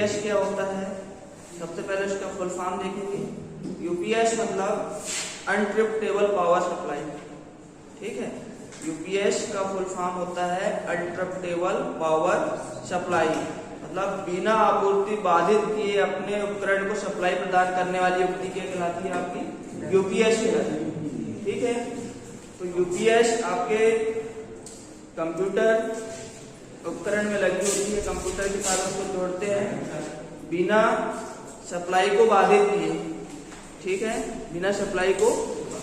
UPS क्या होता है? सबसे पहले इसका फुल फॉर्म देखेंगे। यूपीएस मतलब अनट्रिप्टेबल पावर सप्लाई। ठीक है, यूपीएस का फुल फॉर्म होता है अनट्रिप्टेबल पावर सप्लाई, मतलब बिना आपूर्ति बाधित किए अपने उपकरण को सप्लाई प्रदान करने वाली युक्ति क्या कहलाती है? आपकी यूपीएस कहलाती है। ठीक है, तो यूपीएस आपके कंप्यूटर उपकरण में लगी होती है, कंप्यूटर के साथ उसको जोड़ते हैं बिना सप्लाई को बाधित किए। ठीक है, बिना सप्लाई को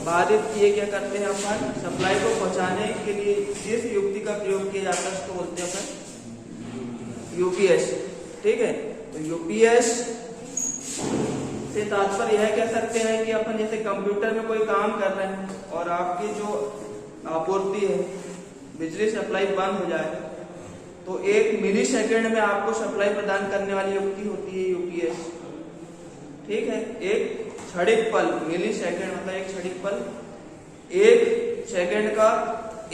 बाधित किए क्या करते हैं अपन? सप्लाई को पहुंचाने के लिए जिस युक्ति का प्रयोग किया जाता है उसको बोलते हैं अपन यूपीएस। ठीक है, तो यूपीएस से तात्पर्य यह कह सकते हैं कि अपन जैसे कंप्यूटर में कोई काम कर रहे हैं और आपकी जो आपूर्ति है, बिजली सप्लाई बंद हो जाए तो 1 मिली सेकेंड में आपको सप्लाई प्रदान करने वाली युक्ति होती है यूपीएस। ठीक है, एक क्षणिक पल, मिली सेकेंड मतलब एक क्षणिक पल, 1 सेकेंड का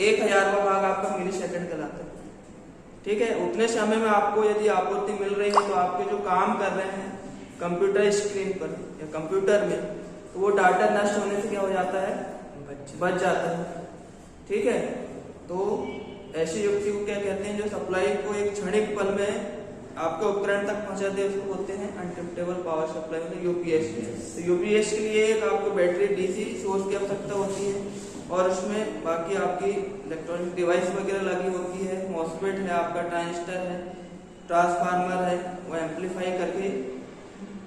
1000वां भाग आपका मिली सेकेंड कहलाता है। ठीक है, उतने समय में आपको यदि आपूर्ति मिल रही है तो आपके जो काम कर रहे हैं कंप्यूटर स्क्रीन पर या कंप्यूटर में, तो वो डाटा नष्ट होने से क्या हो जाता है? बच जाता है। ठीक है, तो ऐसी युक्ति को क्या कहते हैं? जो सप्लाई को एक क्षणिक पल में आपके उपकरण तक पहुंचाते हैं उसको बोलते हैं अनट्रिप्टेबल पावर सप्लाई, मतलब यूपीएस। तो यूपीएस के लिए एक आपको बैटरी डीसी सोर्स की आवश्यकता होती है और उसमें बाकी आपकी इलेक्ट्रॉनिक डिवाइस वगैरह लगी होती है, मॉसफेट है, आपका ट्रांजिस्टर है, ट्रांसफार्मर है, वो एम्पलीफाई करके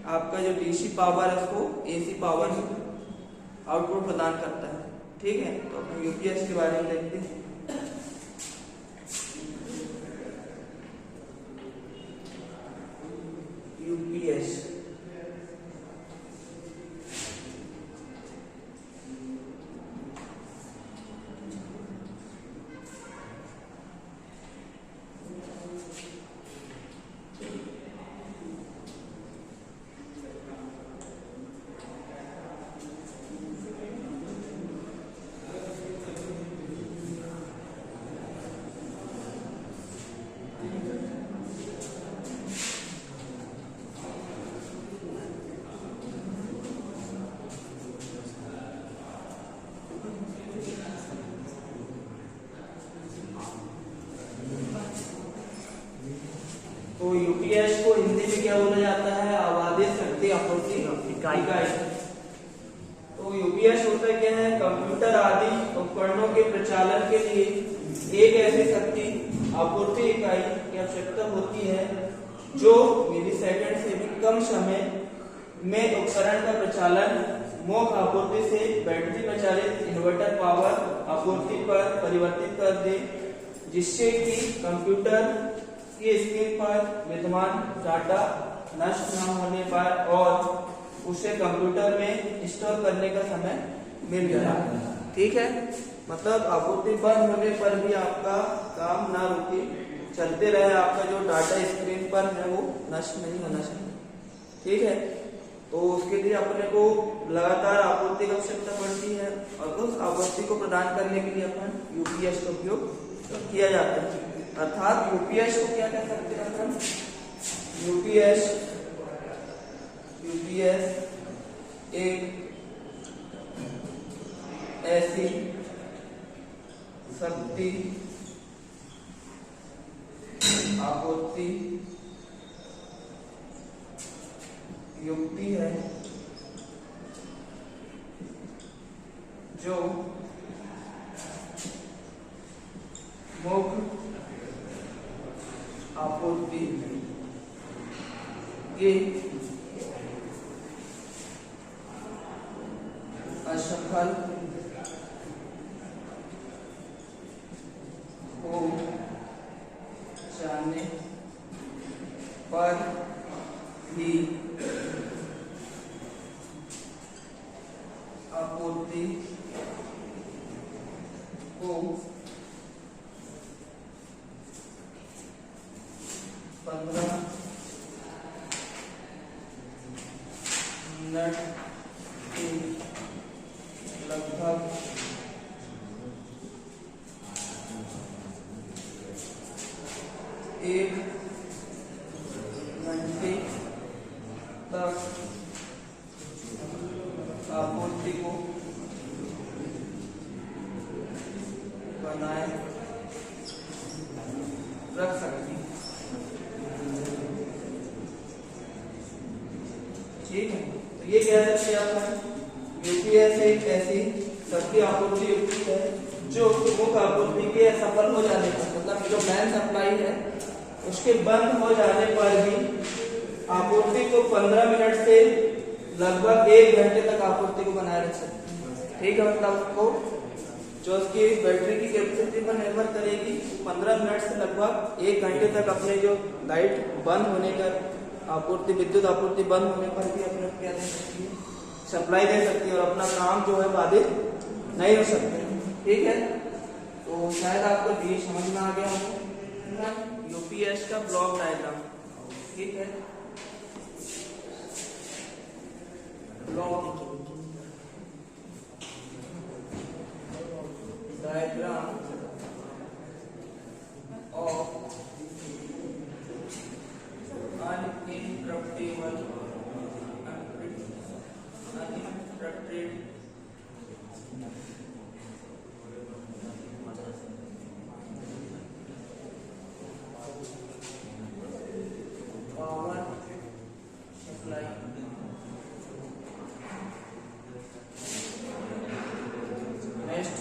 आपका जो डीसी पावर है उसको एसी पावर आउटपुट प्रदान करता है। ठीक है, तो अपन यूपीएस के बारे में देखते हैं। यूपीएस तो यूपीएस को हिंदी में क्या बोला जाता है? आबादी शक्ति आपूर्ति इकाई। तो यूपीएस होता क्या है? कंप्यूटर आदि उपकरणों के प्रचालन के लिए एक ऐसी शक्ति आपूर्ति इकाई की आवश्यकता होती है जो मिलीसेकंड से भी कम समय में उपकरण का प्रचालन मुख्य आपूर्ति से बैटरी प्रचालित इन्वर्टर पावर आपूर्ति पर परिवर्तित कर दे, जिससे कि कंप्यूटर की स्क्रीन पर विद्यमान डाटा नष्ट न होने पर और उसे कंप्यूटर में स्टोर करने का समय मिल जाए। ठीक है, मतलब आपूर्ति बंद होने पर भी आपका काम ना रुके, चलते रहे, आपका जो डाटा स्क्रीन पर है वो नष्ट नहीं होना चाहिए। ठीक है, तो उसके लिए अपने को लगातार आपूर्ति की आवश्यकता पड़ती है और उस आपूर्ति को प्रदान करने के लिए अपन यूपीएस का उपयोग किया जाता है। अर्थात यूपीएस को क्या कह सकते हैं अपन? यूपीएस एक ऐसी शक्ति आपूर्ति युक्ति है जो मुख्य आपूर्ति के असफल हो जाने पर भी आपूर्ति को 15 मिनट के लगभग एक घंटे आपूर्ति को बनाए रख सकती है। ठीक है, तो ये कह सकते हैं अपन यूपीएस एक ऐसी शक्ति आपूर्ति युक्ति है जो मुख्य आपूर्ति के असफल हो जाने पर, मतलब जो मेन सप्लाई है उसके बंद हो जाने पर भी आपूर्ति को 15 मिनट से लगभग 1 घंटे तक आपूर्ति को बनाए रख सकते हैं। ठीक है, मतलब उसको जो उसकी बैटरी की कैपेसिटी पर निर्भर करेगी, 15 मिनट से लगभग 1 घंटे तक अपने जो लाइट बंद होने पर, आपूर्ति विद्युत आपूर्ति बंद होने पर भी अपने क्या दे सकती है, सप्लाई दे सकती है और अपना काम जो है बाधित नहीं हो सकते। ठीक है, तो शायद आपको ये समझ में आ गया होगा यूपीएस का ब्लॉक डायग्राम। ठीक है, block diagram of uninterruptible power supply। Next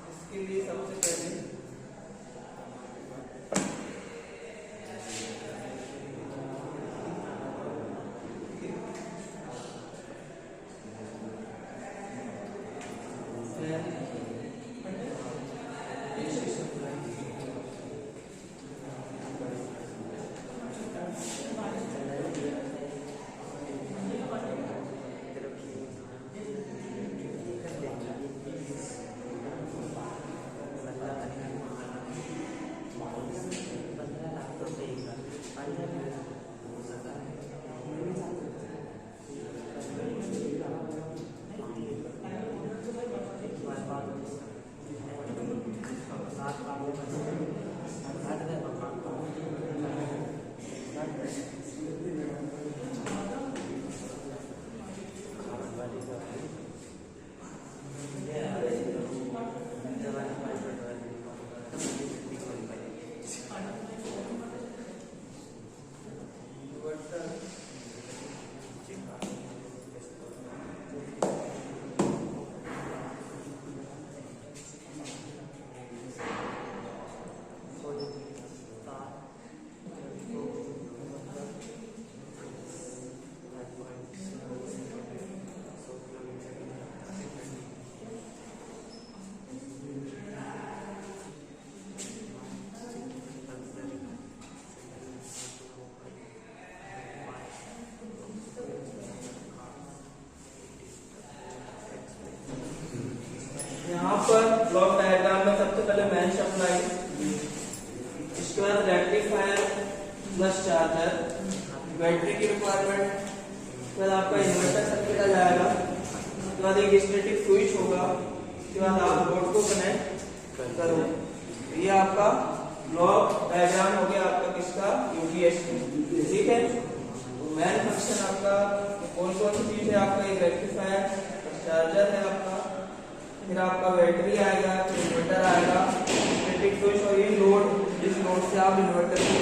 इसके लिए सबसे पहले ब्लॉक डायग्राम में सबसे पहले मेन सप्लाई, इसके बाद रेक्टिफायर प्लस चार्जर, बैटरी की रिक्वायरमेंट, उसके बाद आपका इन्वर्टर सर्किट आ जाएगा, उसके बाद एक स्टैटिक स्विच होगा, उसके बाद आप बोर्ड को कनेक्ट करो। ये आपका ब्लॉक डायग्राम हो गया आपका किसका, यूपीएस। ठीक है, तो मेन फंक्शन आपका कौन कौन सी चीज है, आपका एक रेक्टिफायर, चार्जर है आपका, फिर आपका बैटरी आएगा, फिर इन्वर्टर आएगा, स्टैटिक स्विच और ये लोड, जिस लोड से आप इन्वर्टर को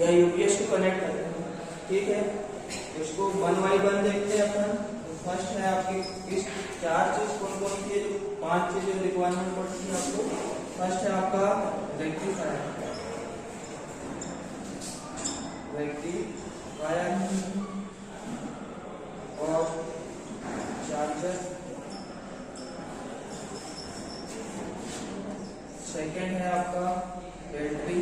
या यूपीएस को कनेक्ट करते हैं। ठीक है, इसको 1 बाय 1 देखते हैं अपन। फर्स्ट है आपकी इस 4 चीज कौन कौन सी है, जो 5 चीजें रिक्वायरमेंट पड़ती है आपको। फर्स्ट है आपका रेक्टिफायर, और चार्जर। सेकेंड है आपका बैटरी,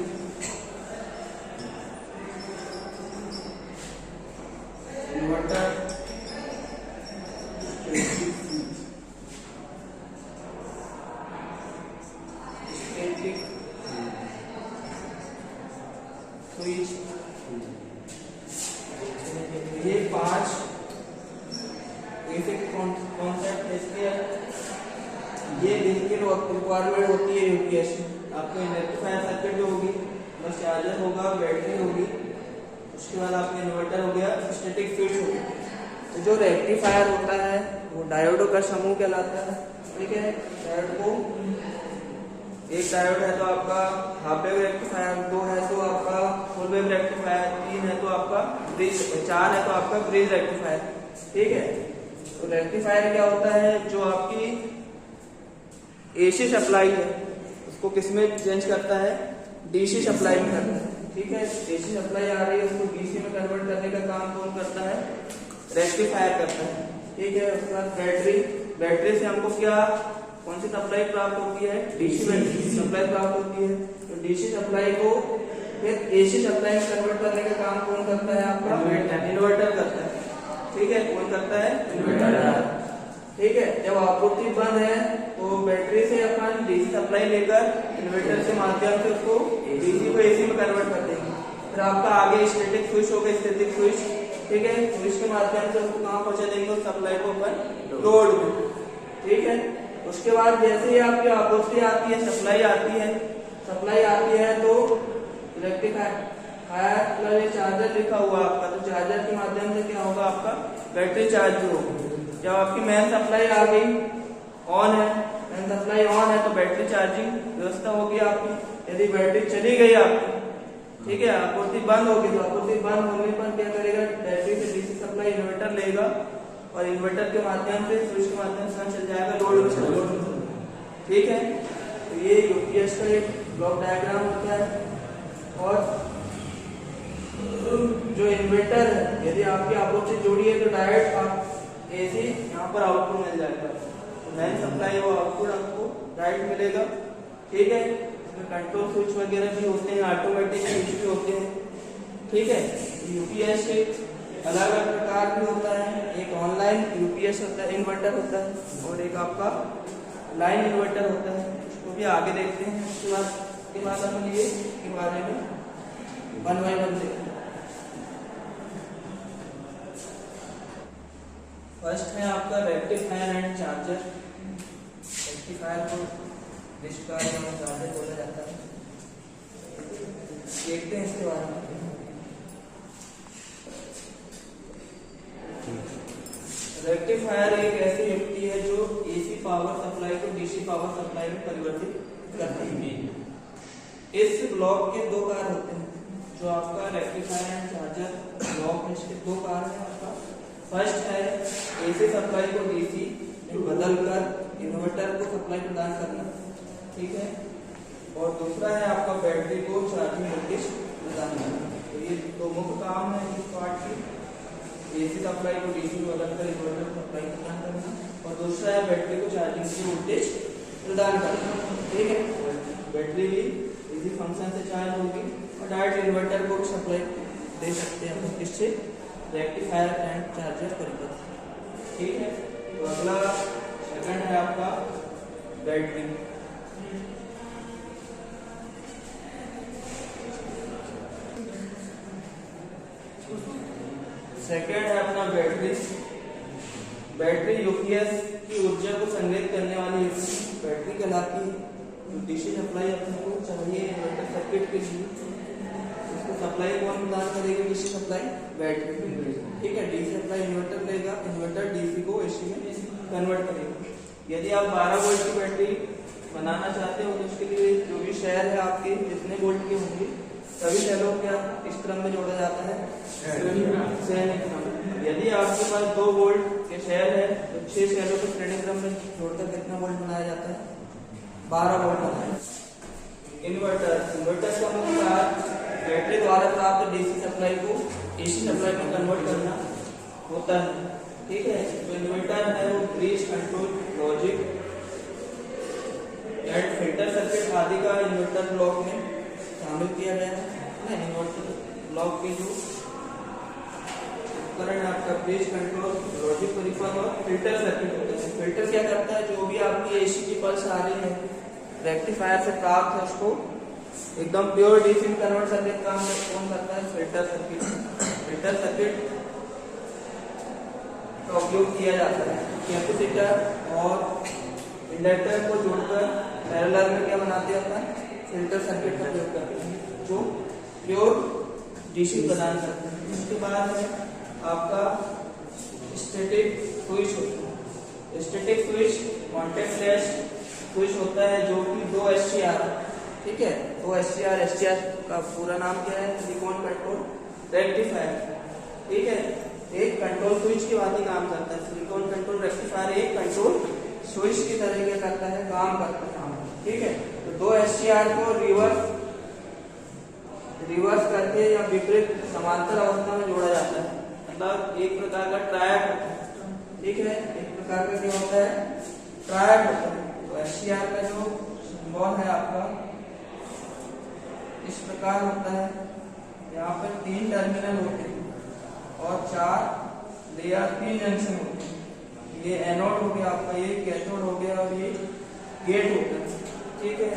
स्विच, ये 5 बेसिक कॉन्सेप्ट इसके। ये इनकी रिक्वायरमेंट होती है यूपीएससी। आपको रेक्टिफायर सर्किट जो होगी, बस चार्जर होगा, बैटरी होगी, उसके बाद आपका इन्वर्टर हो गया, स्टैटिक स्विच हो गया। तो जो रेक्टिफायर होता है वो डायोडों का समूह कहलाता है। ठीक है, डायोड को एक डायोड है तो आपका हाफ वेव रेक्टिफायर, 2 है तो आपका फुल वेव रेक्टिफायर, 3 है तो आपका ब्रिज, 4 है तो आपका ब्रिज रेक्टिफायर। ठीक है, तो रेक्टिफायर क्या होता है, जो आपकी एसी सप्लाई है उसको किसमें चेंज करता है, डीसी सप्लाई में करता है। ठीक है, एसी सप्लाई आ रही है उसको डीसी में कन्वर्ट करने का काम कौन करता है, रेक्टिफायर करता है। ठीक है, उसके बाद बैटरी, बैटरी से हमको क्या कौन सी सप्लाई प्राप्त होती है, डीसी सप्लाई प्राप्त होती है। तो डीसी सप्लाई को फिर एसी सप्लाई में कन्वर्ट करने का काम कौन करता है, आपका इन्वर्टर करता है। ठीक है, कौन करता है, इन्वर्टर। ठीक है, जब आपूर्ति बंद है तो बैटरी से अपन डीसी सप्लाई लेकर इन्वर्टर के माध्यम से उसको डीसी को एसी में कन्वर्ट कर देंगे। फिर आपका आगे स्टैटिक स्विच होगा, स्टैटिक स्विच। ठीक है, स्विच के माध्यम से उसको कहाँ पहुंचा देंगे, उस सप्लाई को अपन लोड में। ठीक है, उसके बाद जैसे ही आपकी आपूर्ति आती है, सप्लाई आती है तो रेक्टिफायर ये चार्जर लिखा हुआ आपका, तो चार्जर के माध्यम से क्या होगा, आपका बैटरी चार्ज होगी। जब आपकी मेन सप्लाई आ गई, ऑन है, मेन सप्लाई ऑन है तो बैटरी चार्जिंग व्यवस्था होगी आपकी। यदि बैटरी चली गई आपकी, ठीक है, आपूर्ति बंद होगी, तो आपूर्ति बंद होने पर क्या करेगा, बैटरी से डीसी सप्लाई इन्वर्टर लेगा और इन्वर्टर के माध्यम से, स्विच के माध्यम से चल जाएगा लोड में चलेगा। ठीक है, तो ये यूपीएस का एक ब्लॉक डायग्राम होता है। और जो इन्वर्टर है, यदि आपकी आपूर्ति जुड़ी है तो डायरेक्ट आप एसी यहाँ पर आउटपुट मिल जाएगा। तो मेन सप्लाई वो आउटपुट आपको डायरेक्ट मिलेगा। ठीक है, इसमें कंट्रोल स्विच वगैरह भी होते हैं, ऑटोमेटिक स्विच भी होते हैं। ठीक है, यूपीएस के अलग अलग प्रकार भी होता है। एक ऑनलाइन यूपीएस होता है, इन्वर्टर होता है, और एक आपका लाइन इन्वर्टर होता है, उसको भी आगे देखते हैं। उसके बाद अपन ये के बारे में 1 बाय 1 देखते हैं। फर्स्ट है आपका रेक्टिफायर एंड चार्जर। रेक्टिफायर को डिस्चार्ज और चार्जर बोला जाता है। देखते हैं इसके बारे में। रेक्टिफायर एक ऐसी युक्ति है जो एसी पावर सप्लाई को डीसी पावर सप्लाई में परिवर्तित करती है। इस ब्लॉक के 2 कार्य होते हैं। जो आपका रेक्टिफायर एंड चार्जर ब्लॉक है, इसके 2 कार्य हैं आपका। फर्स्ट है एसी सप्लाई को डीसी में बदलकर इन्वर्टर को सप्लाई प्रदान करना। ठीक है, और दूसरा है आपका बैटरी को चार्जिंग वोल्टेज प्रदान करना। तो ये 2 मुख्य काम है इस पार्ट की। एसी सप्लाई को डीसी में बदलकर इन्वर्टर को सप्लाई प्रदान करना, और दूसरा है बैटरी को चार्जिंग की वोल्टेज प्रदान करना। ठीक है, बैटरी भी इसी फंक्शन से चार्ज होगी और डायरेक्ट इन्वर्टर को भी सप्लाई दे सकते हैं हम, इससे रेक्टिफायर एंड चार्जर परिपथ। ठीक है, तो अगला सेकंड है आपका बैटरी। सेकंड है अपना बैटरी। बैटरी यूपीएस की ऊर्जा को संग्रहित करने वाली बैटरी कहलाती है। डीसी सप्लाई अपने को चाहिए इन्वर्टर सर्किट के लिए, उसको सप्लाई कौन प्रदान करेगी, डीसी सप्लाई बैटरी। ठीक है, डीसी सप्लाई इन्वर्टर लेगा, इन्वर्टर डीसी को एसी में कन्वर्ट करेगा। यदि आप 12 वोल्ट की बैटरी बनाना चाहते हो तो उसके लिए जो भी शेल है आपके जितने वोल्ट की होंगी सभी शेलों को इस क्रम में जोड़ा जाता है, श्रेणी क्रम। यदि आपके पास 2 वोल्ट के शेल है तो 6 शेलों को श्रेणी क्रम में जोड़कर कितना वोल्ट बनाया जाता है, 12 वोल्ट बनाया। इन्वर्टर का मुख्य कार्य बैटरी द्वारा प्राप्त डीसी सप्लाई को एसी सप्लाई में कन्वर्ट करना होता है। ठीक है, तो इन्वर्टर है वो bridge, control, logic and filter circuit आदि का इन्वर्टर ब्लॉक में शामिल किया गया है। इन्वर्टर ब्लॉक के जो उपकरण आपका ब्रिज, कंट्रोल, लॉजिक परिपथ और फिल्टर सर्किट होता है। फिल्टर क्या करता है, जो भी आपकी एसी की पल्स आ रही है रेक्टिफायर से प्राप्त है उसको एकदम प्योर डीसी कन्वर्ट सर्किट काम कौन करता है? Filter circuit. फिल्टर सर्किट का उपयोग किया जाता है। कैपेसिटर और इंडक्टर को जोड़कर पैरेलल में क्या बनाते हैं अपन? फिल्टर सर्किट का उपयोग करते हैं जो प्योर डीसी प्रदान करते हैं। इसके बाद है आपका स्टैटिक स्विच होता है। स्टैटिक स्विच कॉन्टैक्टलेस स्विच होता है जो कि 2 SCR, ठीक है, 2 SCR का पूरा नाम क्या है? सिलिकॉन कंट्रोल रेक्टिफायर, ठीक है। एक कंट्रोल स्विच की बात ही काम करता है। सिलिकॉन कंट्रोल रेक्टिफायर एक कंट्रोल स्विच की तरह क्या करता है? काम करता है, ठीक है। तो 2 SCR को रिवर्स करके या विपरीत समांतर अवस्था में जोड़ा जाता है। मतलब एक प्रकार का ट्रायड होता है, ठीक है, एक प्रकार का क्या होता है? ट्रायड होता है। तो SCR का जो सिंबल है आपका इस प्रकार होता है। यहाँ पर 3 टर्मिनल होते हैं और 4 लेयर 3 जंक्शन होते हैं। ये एनोड हो गया आपका, ये कैथोड हो गया और ये गेट हो गया, ठीक है।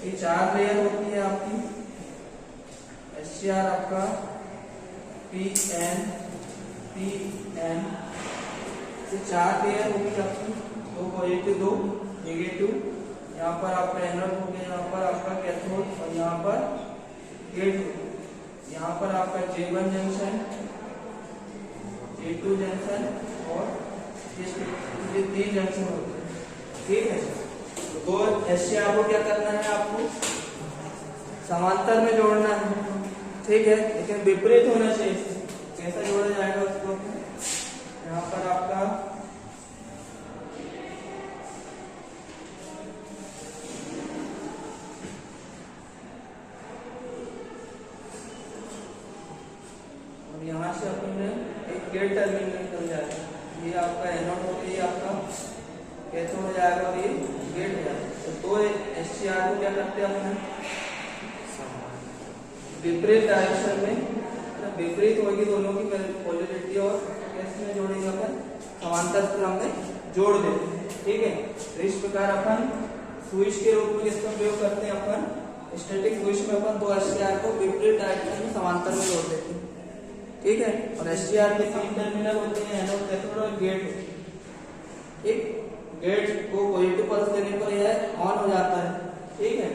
ये 4 लेयर होती है आपकी। SCR आपका PN ये 4 लेयर होगी आपकी, 2 पॉजिटिव 2 नेगेटिव। यहाँ पर आपका एनोड हो गया, यहाँ पर आपका कैथोड और यहाँ पर गेट हो गया। यहाँ पर आपका J1 जंक्शन, J2 जंक्शन और ये 3 जंक्शन होते हैं, ठीक है। तो 2 SCR को क्या करना है? आपको समांतर में जोड़ना है, ठीक है, लेकिन विपरीत होना चाहिए। कैसा जोड़ा जाएगा उसको? यहाँ पर आपका और यहाँ से अपन ने एक गेट टर्मिनल निकल जाएगा। ये आपका एनोड हो गया, ये आपका कैथोड हो जाएगा और ये गेट हो जाएगा। तो 2 SCR को क्या करते हैं अपन? विपरीत डायरेक्शन में, विपरीत होगी दोनों की पोलैरिटी और कैसे में जोड़ेंगे अपन? समांतर क्रम में जोड़ देते हैं, ठीक है। तो इस प्रकार अपन स्विच के रूप में इसका उपयोग करते हैं। अपन स्टैटिक स्विच में अपन 2 SCR को विपरीत डायरेक्शन में समांतर में जोड़ देते हैं, ठीक है। और SCR के 3 टर्मिनल होते हैं, एनोड कैथोड और गेट, ठीक। गेट को पॉजिटिव पल्स देने पर यह ऑन हो जाता है, ठीक है।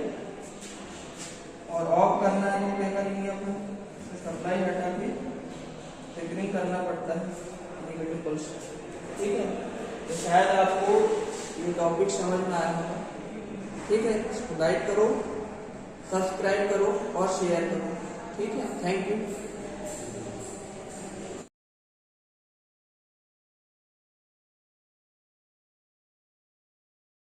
और ऑफ करना है तो क्या करेंगे अपन? सप्लाई हटा के ट्रिगरिंग करना पड़ता है नेगेटिव पल्स, ठीक है। तो शायद आपको ये टॉपिक समझ में आया होगा, ठीक है। इसको लाइक करो, सब्सक्राइब करो और शेयर करो, ठीक है। Thank you.